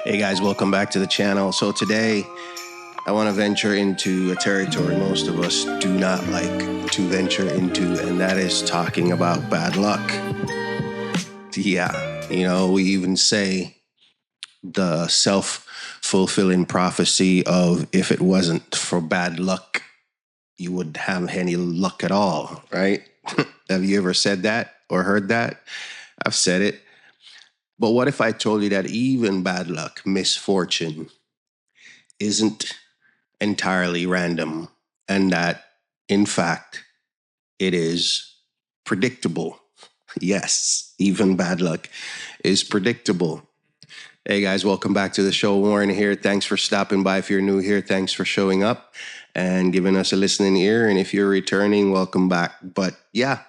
Hey guys, welcome back to the channel. So today I want to venture into a territory most of us do not like to venture into, and that is talking about bad luck. Yeah, we even say the self-fulfilling prophecy of if it wasn't for bad luck, you wouldn't have any luck at all, right? Have you ever said that or heard that? I've said it. But what if I told you that even bad luck, misfortune, isn't entirely random, and that, in fact, it is predictable? Yes, even bad luck is predictable. Hey guys, welcome back to the show. Warren here. Thanks for stopping by. If you're new here, thanks for showing up and giving us a listening ear. And if you're returning, welcome back. But yeah,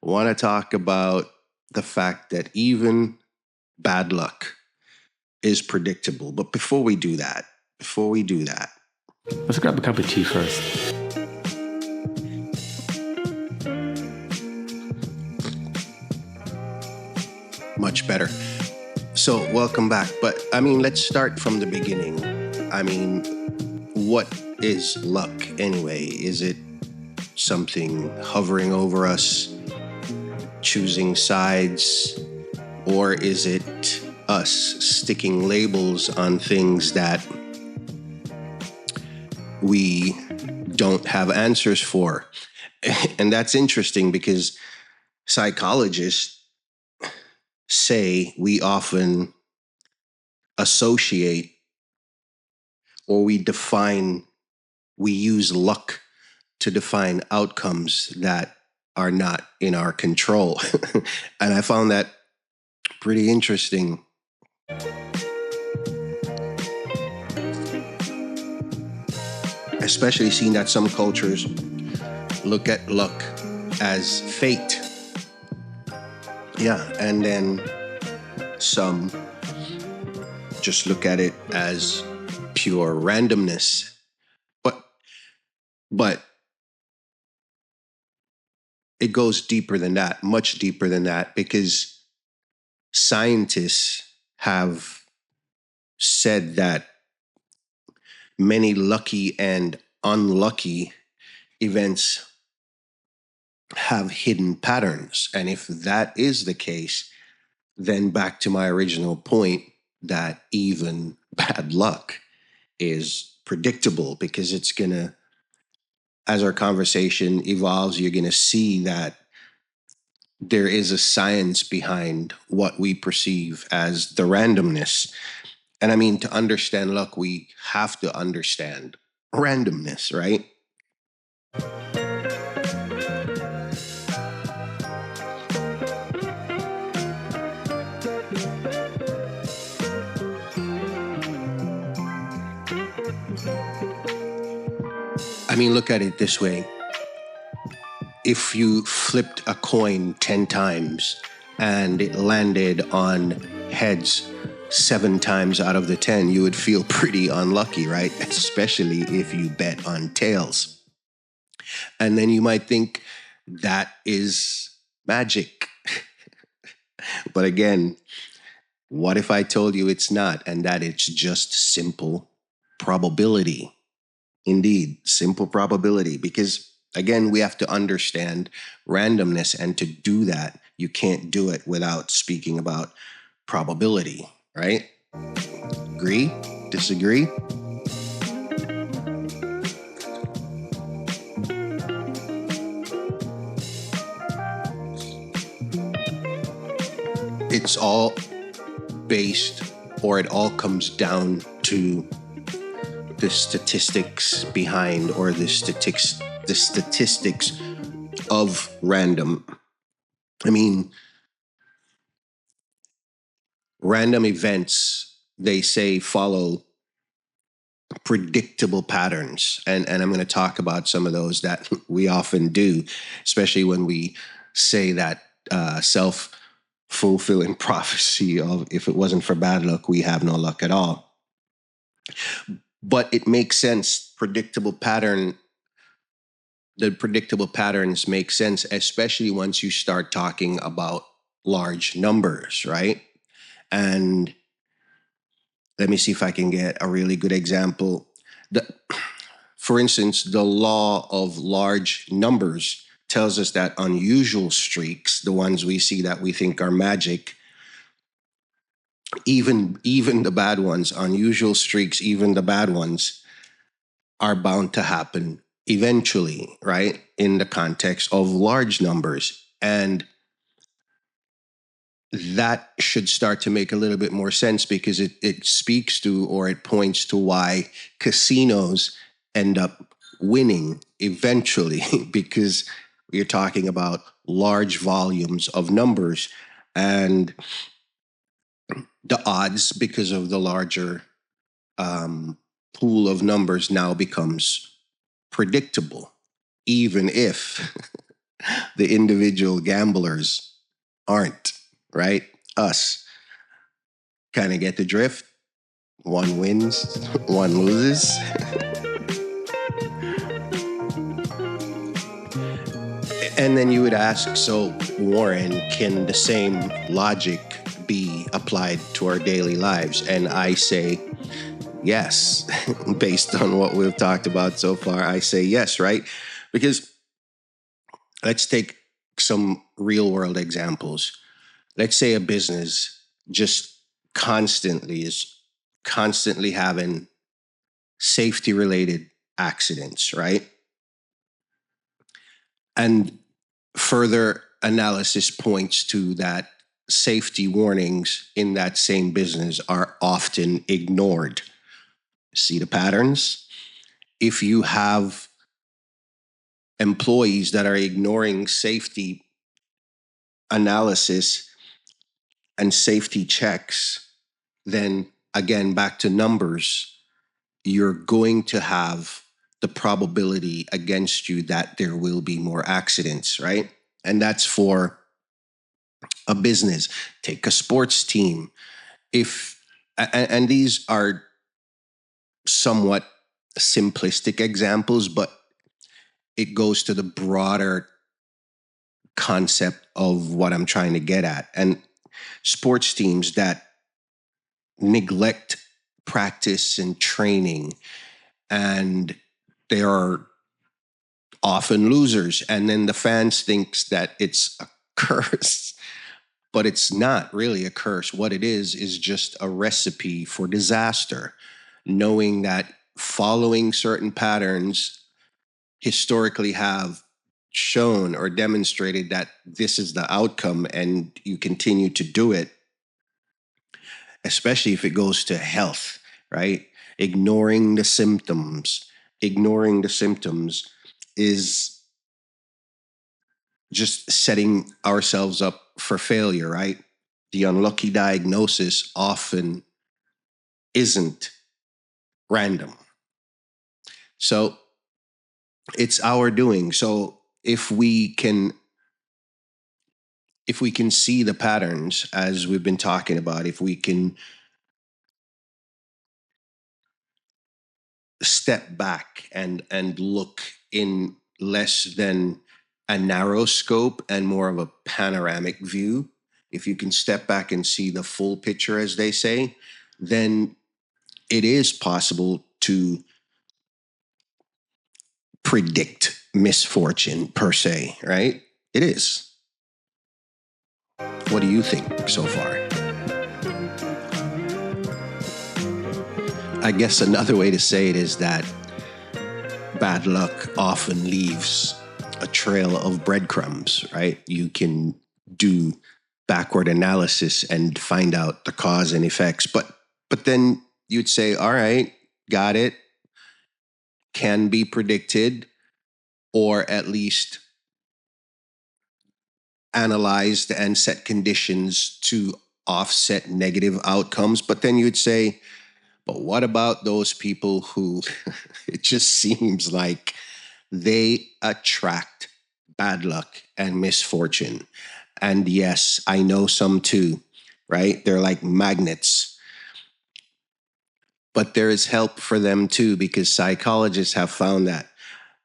I want to talk about the fact that even bad luck is predictable. But before we do that, let's grab a cup of tea first. Much better. So welcome back. But let's start from the beginning. What is luck anyway? Is it something hovering over us, choosing sides, or is it us sticking labels on things that we don't have answers for? And that's interesting because psychologists say we often associate or we use luck to define outcomes that are not in our control. And I found that pretty interesting. Especially seeing that some cultures look at luck as fate. Yeah, and then some just look at it as pure randomness. But it goes deeper than that, much deeper than that, because scientists have said that many lucky and unlucky events have hidden patterns. And if that is the case, then back to my original point that even bad luck is predictable, because it's gonna, as our conversation evolves, you're gonna see that there is a science behind what we perceive as the randomness. And to understand luck, we have to understand randomness, right? Look at it this way. If you flipped a coin 10 times and it landed on heads 7 times out of the 10, you would feel pretty unlucky, right? Especially if you bet on tails. And then you might think that is magic. But again, what if I told you it's not, and that it's just simple probability? Indeed, simple probability. Because again, we have to understand randomness, and to do that, you can't do it without speaking about probability, right? Agree? Disagree? It's all based, or it all comes down to the statistics behind, or the statistics of random. Random events, they say, follow predictable patterns. And I'm going to talk about some of those that we often do, especially when we say that self-fulfilling prophecy of if it wasn't for bad luck, we have no luck at all. But it makes sense. The predictable patterns make sense, especially once you start talking about large numbers, right? And Let me see if I can get a really good example. For instance, the law of large numbers tells us that unusual streaks, the ones we see that we think are magic, even the bad ones, unusual streaks, even the bad ones, are bound to happen eventually, right? In the context of large numbers. And that should start to make a little bit more sense because it speaks to, or it points to, why casinos end up winning eventually because you're talking about large volumes of numbers, and the odds, because of the larger pool of numbers, now becomes predictable, even if the individual gamblers aren't, right? Us kind of get the drift. One wins, one loses. And then you would ask, so Warren, can the same logic be applied to our daily lives? And I say, yes. Based on what we've talked about so far, I say yes, right? Because let's take some real world examples. Let's say a business just constantly having safety related accidents, right? And further analysis points to that safety warnings in that same business are often ignored. See the patterns? If you have employees that are ignoring safety analysis and safety checks, then again, back to numbers, you're going to have the probability against you that there will be more accidents, right? And that's for a business. Take a sports team. And these are somewhat simplistic examples, but it goes to the broader concept of what I'm trying to get at. And sports teams that neglect practice and training, and they are often losers. And then the fans thinks that it's a curse, but it's not really a curse. What it is just a recipe for disaster, knowing that following certain patterns historically have shown or demonstrated that this is the outcome, and you continue to do it, especially if it goes to health, right? Ignoring the symptoms is just setting ourselves up for failure, right? The unlucky diagnosis often isn't random. So it's our doing. So if we can see the patterns as we've been talking about, if we can step back and look in less than a narrow scope and more of a panoramic view, if you can step back and see the full picture, as they say, then it is possible to predict misfortune per se, right? It is. What do you think so far? I guess another way to say it is that bad luck often leaves a trail of breadcrumbs, right? You can do backward analysis and find out the cause and effects, but then you'd say, all right, got it, can be predicted, or at least analyzed and set conditions to offset negative outcomes. But then you'd say, but what about those people who it just seems like they attract bad luck and misfortune? And yes, I know some too, right? They're like magnets. But there is help for them too, because psychologists have found that,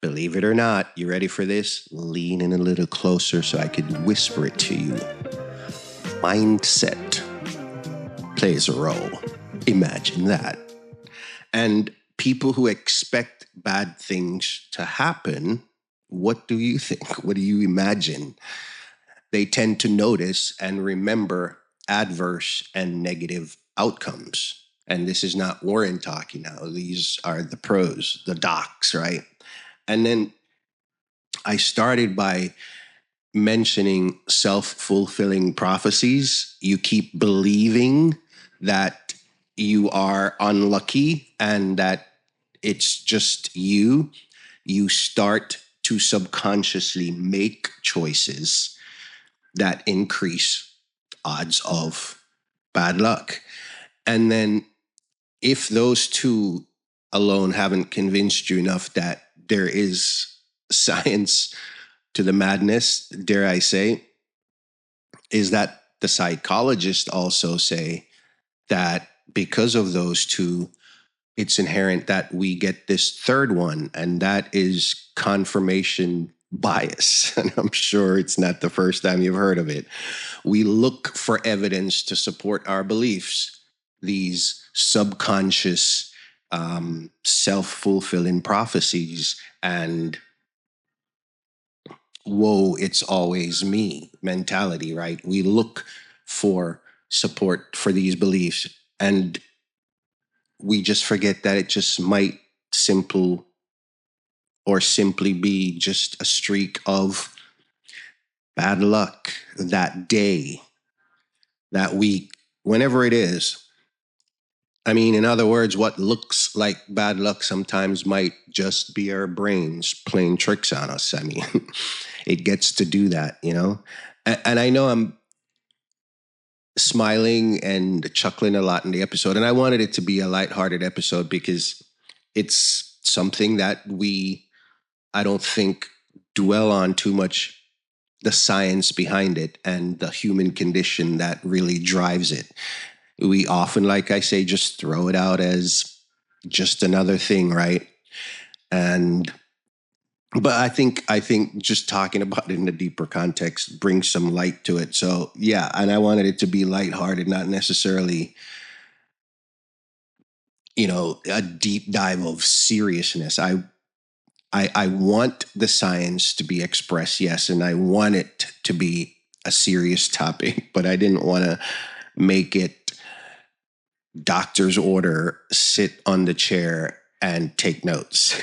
believe it or not, you ready for this? Lean in a little closer so I could whisper it to you. Mindset plays a role. Imagine that. And people who expect bad things to happen, what do you think? What do you imagine? They tend to notice and remember adverse and negative outcomes. And this is not Warren talking now. These are the pros, the docs, right? And then I started by mentioning self fulfilling prophecies. You keep believing that you are unlucky and that it's just you. You start to subconsciously make choices that increase odds of bad luck. And then if those two alone haven't convinced you enough that there is science to the madness, dare I say, is that the psychologists also say that because of those two, it's inherent that we get this third one, and that is confirmation bias. And I'm sure it's not the first time you've heard of it. We look for evidence to support our beliefs, these subconscious, self fulfilling prophecies, and whoa, it's always me mentality, right? We look for support for these beliefs, and we just forget that it just might simple or simply be just a streak of bad luck that day, that week, whenever it is. I mean, in other words, what looks like bad luck sometimes might just be our brains playing tricks on us. I mean, it gets to do that, you know? And I know I'm smiling and chuckling a lot in the episode, and I wanted it to be a lighthearted episode because it's something that I don't think, dwell on too much, the science behind it and the human condition that really drives it. We often, like I say, just throw it out as just another thing, right? And but I think just talking about it in a deeper context brings some light to it. So yeah, and I wanted it to be lighthearted, not necessarily, a deep dive of seriousness. I want the science to be expressed, yes, and I want it to be a serious topic, but I didn't want to make it doctor's order, sit on the chair and take notes.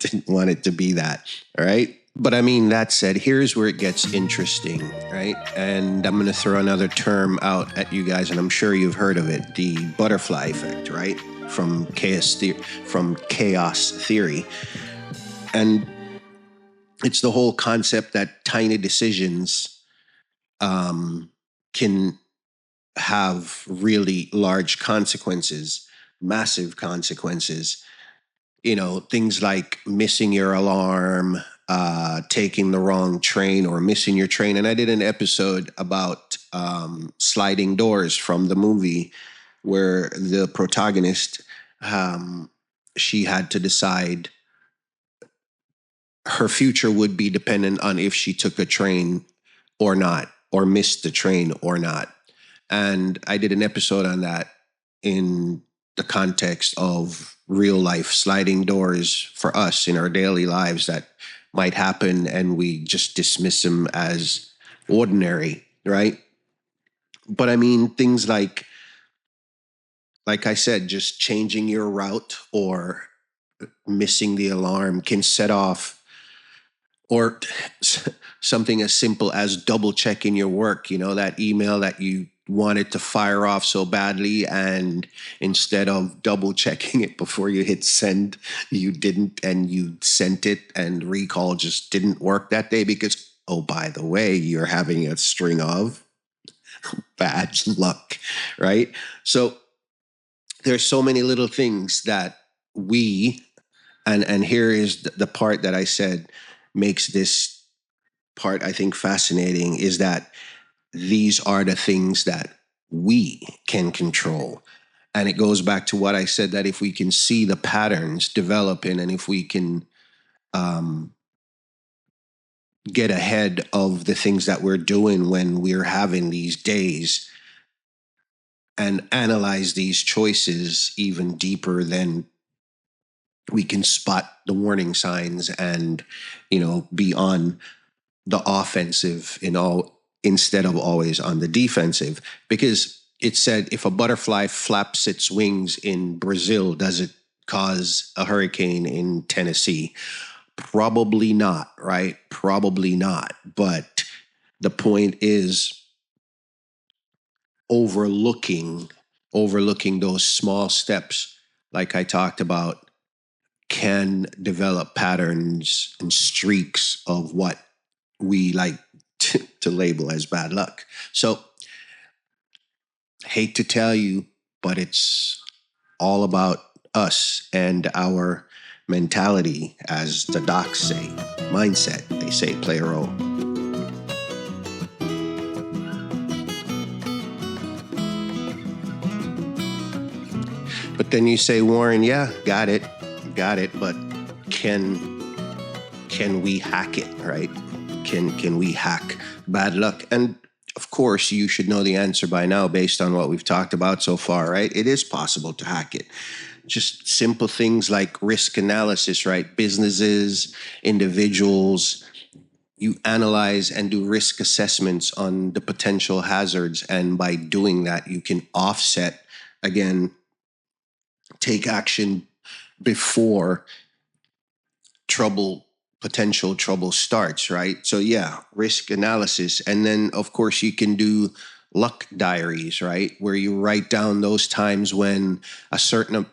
Didn't want it to be that, all right? But I mean, that said, here's where it gets interesting, right? And I'm going to throw another term out at you guys, and I'm sure you've heard of it, the butterfly effect, right? From chaos theory. And it's the whole concept that tiny decisions can have really large consequences, massive consequences. Things like missing your alarm, taking the wrong train, or missing your train. And I did an episode about sliding doors from the movie, where the protagonist, she had to decide her future would be dependent on if she took a train or not, or missed the train or not. And I did an episode on that in the context of real life sliding doors for us in our daily lives that might happen, and we just dismiss them as ordinary, right? But I mean, things like I said, just changing your route or missing the alarm can set off, or something as simple as double checking your work, that email that you wanted to fire off so badly, and instead of double checking it before you hit send, you didn't, and you sent it, and recall just didn't work that day because, oh, by the way, you're having a string of bad luck, right? So there's so many little things that we, and here is the part that I said makes this part, I think, fascinating, is that these are the things that we can control. And it goes back to what I said, that if we can see the patterns developing, and if we can um, get ahead of the things that we're doing when we're having these days, and analyze these choices even deeper, then we can spot the warning signs and, be on the offensive instead of always on the defensive. Because it said, if a butterfly flaps its wings in Brazil, does it cause a hurricane in Tennessee? Probably not, right? Probably not. But the point is overlooking those small steps, like I talked about, can develop patterns and streaks of what we like to label as bad luck. So, hate to tell you, but it's all about us and our mentality, as the docs say. Mindset, they say, play a role. But then you say, Warren, yeah, got it, but can we hack it, right? Can we hack bad luck? And of course, you should know the answer by now based on what we've talked about so far, right? It is possible to hack it. Just simple things like risk analysis, right? Businesses, individuals, you analyze and do risk assessments on the potential hazards. And by doing that, you can offset, again, take action before potential trouble starts, right? So yeah, risk analysis. And then of course you can do luck diaries, right? Where you write down those times when a certain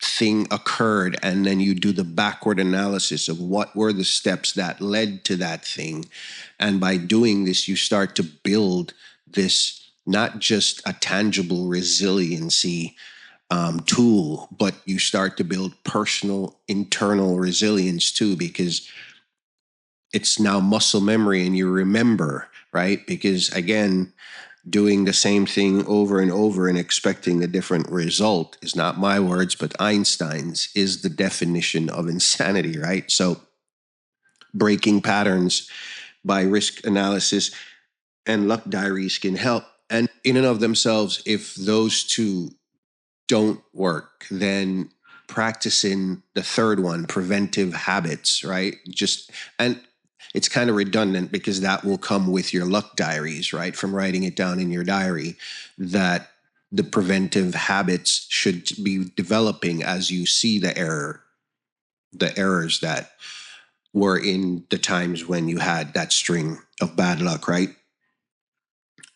thing occurred, and then you do the backward analysis of what were the steps that led to that thing. And by doing this, you start to build this, not just a tangible resiliency tool, but you start to build personal internal resilience too, because it's now muscle memory and you remember, right? Because again, doing the same thing over and over and expecting a different result is not my words, but Einstein's, is the definition of insanity, right? So breaking patterns by risk analysis and luck diaries can help. And in and of themselves, if those two don't work, then practicing the third one, preventive habits, right? And it's kind of redundant because that will come with your luck diaries, right? From writing it down in your diary, that the preventive habits should be developing as you see the errors that were in the times when you had that string of bad luck, right?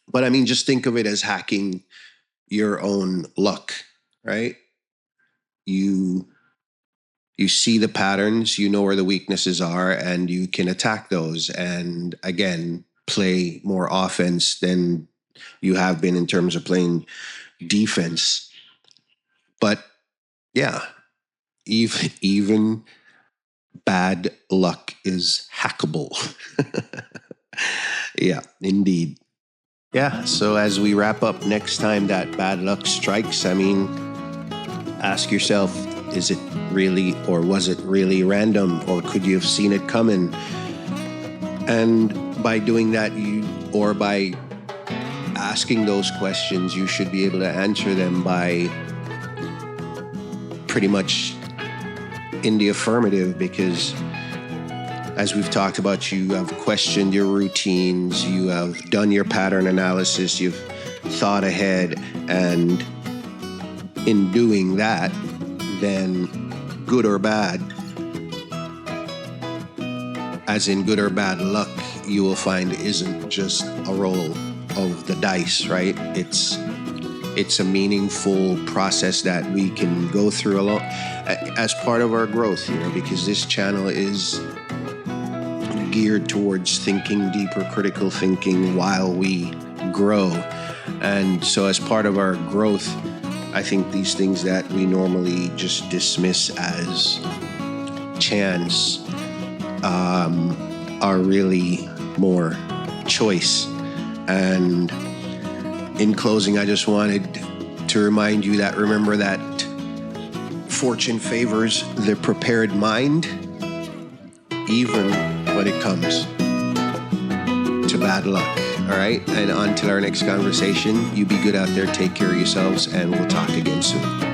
But I mean, just think of it as hacking your own luck, right? You see the patterns, you know where the weaknesses are, and you can attack those. And again, play more offense than you have been in terms of playing defense. But yeah, even bad luck is hackable. Yeah, indeed. Yeah, so as we wrap up, next time that bad luck strikes, I mean, ask yourself, is it really, or was it really random, or could you have seen it coming? And by doing that, or by asking those questions, you should be able to answer them by pretty much in the affirmative, because as we've talked about, you have questioned your routines, you have done your pattern analysis, you've thought ahead, and in doing that, then good or bad, as in good or bad luck, you will find isn't just a roll of the dice, right? It's a meaningful process that we can go through along as part of our growth here, because this channel is geared towards thinking deeper, critical thinking while we grow. And so as part of our growth, I think these things that we normally just dismiss as chance are really more choice. And in closing, I just wanted to remind you that, remember that fortune favors the prepared mind, even when it comes to bad luck. All right. And until our next conversation, you be good out there. Take care of yourselves, and we'll talk again soon.